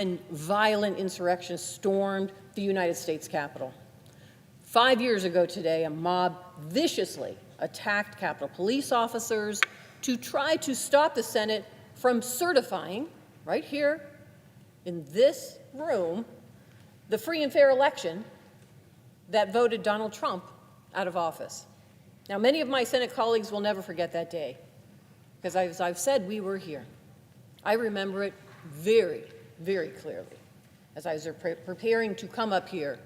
and violent insurrectionists stormed the United States Capitol. 5 years ago today, a mob viciously attacked Capitol police officers to try to stop the Senate from certifying, right here in this room, the free and fair election that voted Donald Trump out of office. Now, many of my Senate colleagues will never forget that day, because as I've said, we were here. I remember it very, very clearly as I was preparing to come up here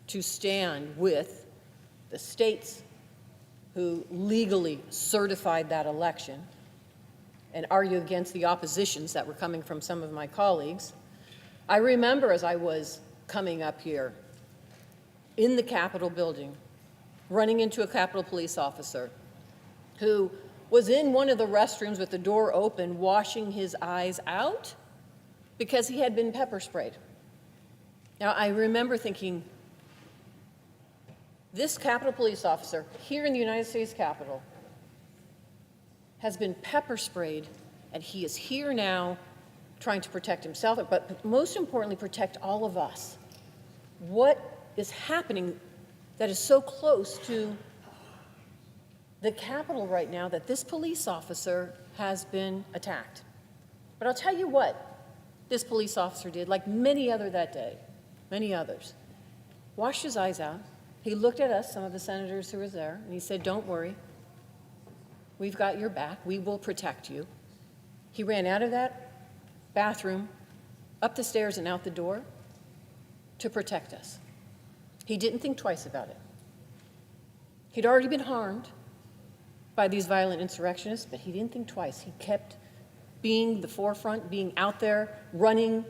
to stand with the states who legally certified that election and argue against the oppositions that were coming from some of my colleagues. I remember as I was coming up here in the Capitol building, running into a Capitol police officer who was in one of the restrooms with the door open, washing his eyes out because he had been pepper sprayed. Now, I remember thinking, this Capitol police officer here in the United States Capitol has been pepper sprayed, and he is here now trying to protect himself, but most importantly, protect all of us. What is happening that is so close to the Capitol right now that this police officer has been attacked? But I'll tell you what this police officer did, like many other that day, many others, washed his eyes out. He looked at us, some of the senators who were there, and he said, "Don't worry. We've got your back. We will protect you." He ran out of that bathroom, up the stairs and out the door to protect us. He didn't think twice about it. He'd already been harmed by these violent insurrectionists, but he didn't think twice. He kept being the forefront, being out there, running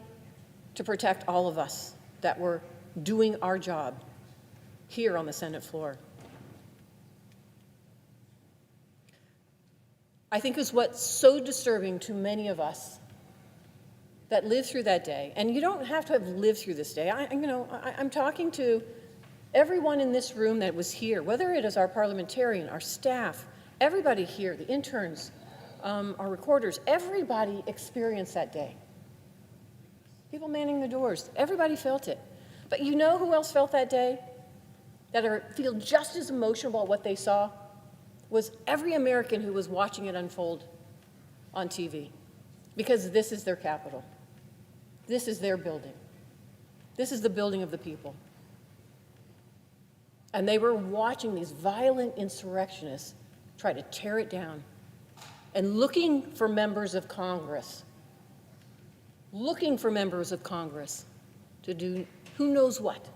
to protect all of us that were doing our job here on the Senate floor. I think is what's so disturbing to many of us that lived through that day. And you don't have to have lived through this day. I'm talking to everyone in this room that was here, whether it is our parliamentarian, our staff, everybody here, the interns, our recorders, everybody experienced that day. People manning the doors, everybody felt it. But you know who else felt that day? That feel just as emotional about what they saw? Was every American who was watching it unfold on TV. Because this is their capital. This is their building. This is the building of the people. And they were watching these violent insurrectionists try to tear it down and looking for members of Congress to do who knows what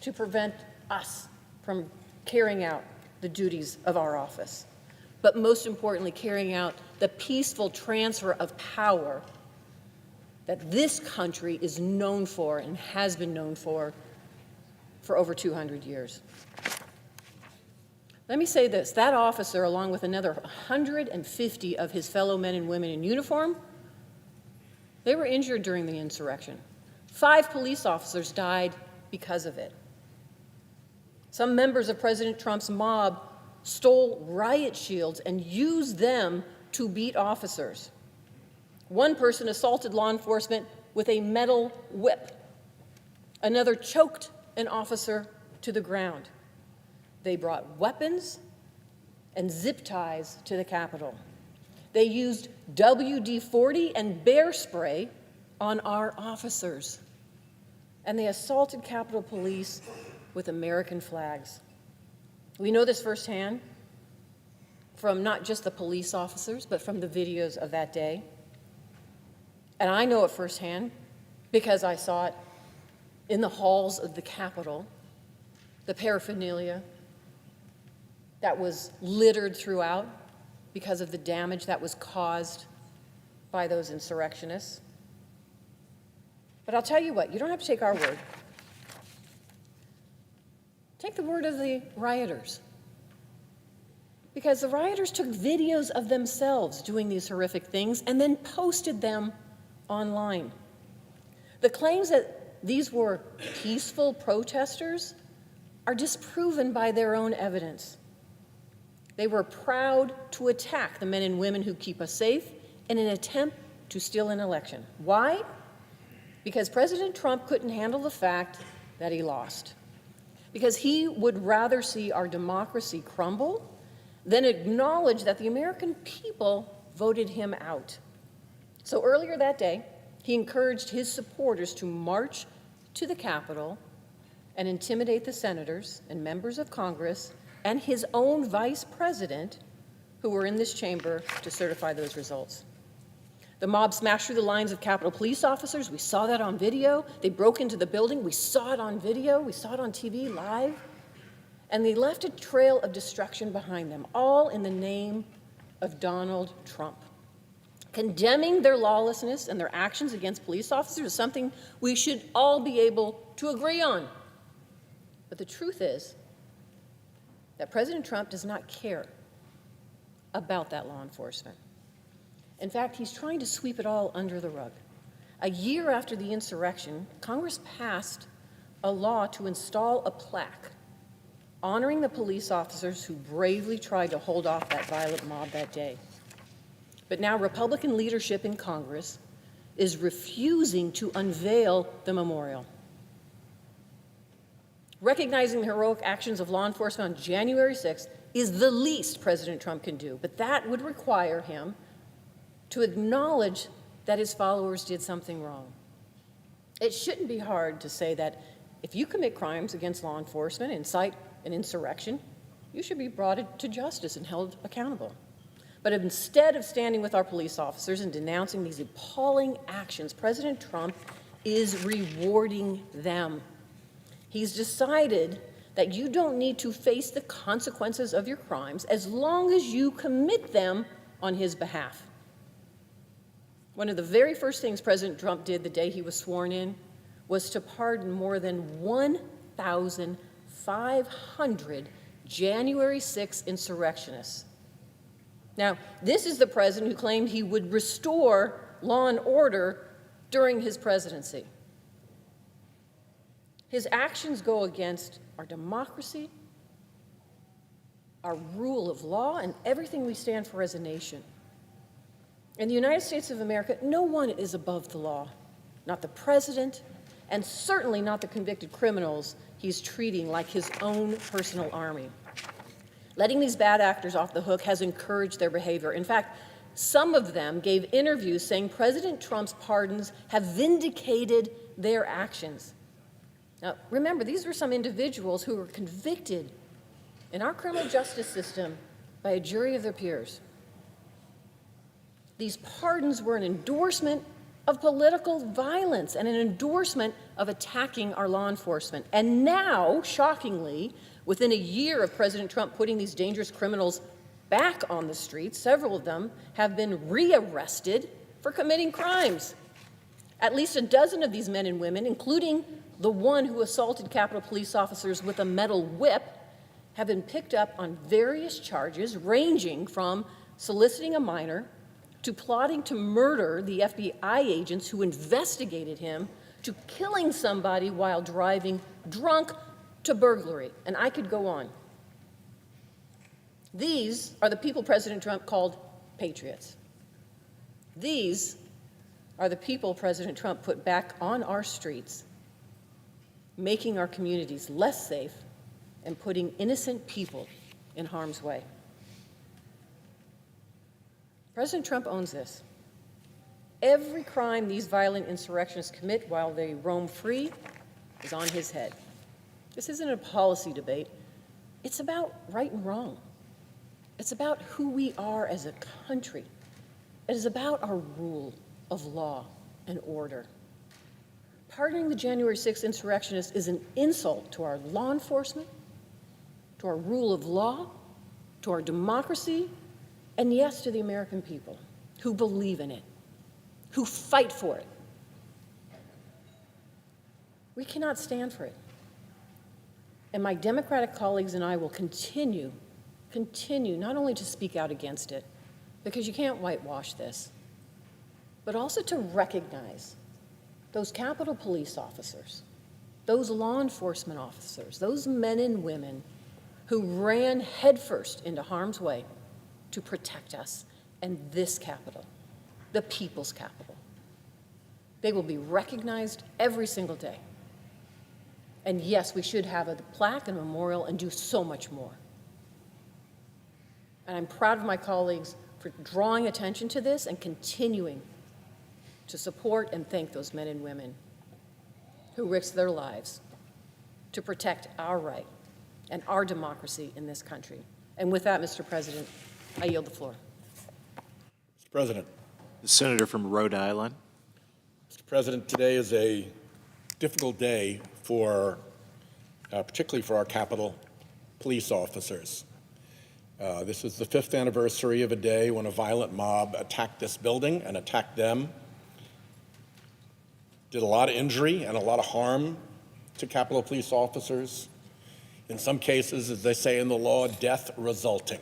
to prevent us from carrying out the duties of our office, but most importantly, carrying out the peaceful transfer of power that this country is known for and has been known for over 200 years. Let me say this, that officer, along with another 150 of his fellow men and women in uniform, they were injured during the insurrection. 5 police officers died because of it. Some members of President Trump's mob stole riot shields and used them to beat officers. One person assaulted law enforcement with a metal whip. Another choked an officer to the ground. They brought weapons and zip ties to the Capitol. They used WD-40 and bear spray on our officers. And they assaulted Capitol Police with American flags. We know this firsthand from not just the police officers, but from the videos of that day. And I know it firsthand because I saw it in the halls of the Capitol, the paraphernalia that was littered throughout because of the damage that was caused by those insurrectionists. But I'll tell you what, you don't have to take our word. Take the word of the rioters. Because the rioters took videos of themselves doing these horrific things and then posted them online. The claims that these were peaceful protesters are disproven by their own evidence. They were proud to attack the men and women who keep us safe in an attempt to steal an election. Why? because President Trump couldn't handle the fact that he lost, because he would rather see our democracy crumble than acknowledge that the American people voted him out. So earlier that day, he encouraged his supporters to march to the Capitol and intimidate the senators and members of Congress and his own vice president who were in this chamber to certify those results. The mob smashed through the lines of Capitol police officers. We saw that on video. They broke into the building. We saw it on video. We saw it on TV live. And they left a trail of destruction behind them, all in the name of Donald Trump. Condemning their lawlessness and their actions against police officers is something we should all be able to agree on. But the truth is that President Trump does not care about that law enforcement. In fact, he's trying to sweep it all under the rug. A year after the insurrection, Congress passed a law to install a plaque honoring the police officers who bravely tried to hold off that violent mob that day. But now Republican leadership in Congress is refusing to unveil the memorial. Recognizing the heroic actions of law enforcement on January 6th is the least President Trump can do, but that would require him to acknowledge that his followers did something wrong. It shouldn't be hard to say that if you commit crimes against law enforcement, incite an insurrection, you should be brought to justice and held accountable. But instead of standing with our police officers and denouncing these appalling actions, President Trump is rewarding them. He's decided that you don't need to face the consequences of your crimes as long as you commit them on his behalf. One of the very first things President Trump did the day he was sworn in was to pardon more than 1,500 January 6 insurrectionists. Now, this is the president who claimed he would restore law and order during his presidency. His actions go against our democracy, our rule of law, and everything we stand for as a nation. In the United States of America, no one is above the law, not the president, and certainly not the convicted criminals he's treating like his own personal army. Letting these bad actors off the hook has encouraged their behavior. In fact, some of them gave interviews saying President Trump's pardons have vindicated their actions. Now, remember, these were some individuals who were convicted in our criminal justice system by a jury of their peers. These pardons were an endorsement of political violence and an endorsement of attacking our law enforcement. And now, shockingly, within a year of President Trump putting these dangerous criminals back on the streets, several of them have been rearrested for committing crimes. At least a dozen of these men and women, including the one who assaulted Capitol police officers with a metal whip, have been picked up on various charges ranging from soliciting a minor to plotting to murder the FBI agents who investigated him to killing somebody while driving drunk to burglary. And I could go on. These are the people President Trump called patriots. These are the people President Trump put back on our streets, making our communities less safe and putting innocent people in harm's way. President Trump owns this. Every crime these violent insurrectionists commit while they roam free is on his head. This isn't a policy debate. It's about right and wrong. It's about who we are as a country. It is about our rule of law and order. Pardoning the January 6th insurrectionists is an insult to our law enforcement, to our rule of law, to our democracy, and yes, to the American people who believe in it, who fight for it. We cannot stand for it. And my Democratic colleagues and I will continue not only to speak out against it, because you can't whitewash this, but also to recognize those Capitol police officers, those law enforcement officers, those men and women who ran headfirst into harm's way to protect us and this Capitol, the people's Capitol. They will be recognized every single day. And yes, we should have a plaque and a memorial and do so much more. And I'm proud of my colleagues for drawing attention to this and continuing to support and thank those men and women who risked their lives to protect our right and our democracy in this country. And with that, Mr. President, I yield the floor. Mr. President. The senator from Rhode Island. Mr. President, today is a difficult day for, particularly for our Capitol police officers. This is the 5th anniversary of a day when a violent mob attacked this building and attacked them, did a lot of injury and a lot of harm to Capitol police officers. In some cases, as they say in the law, death resulting.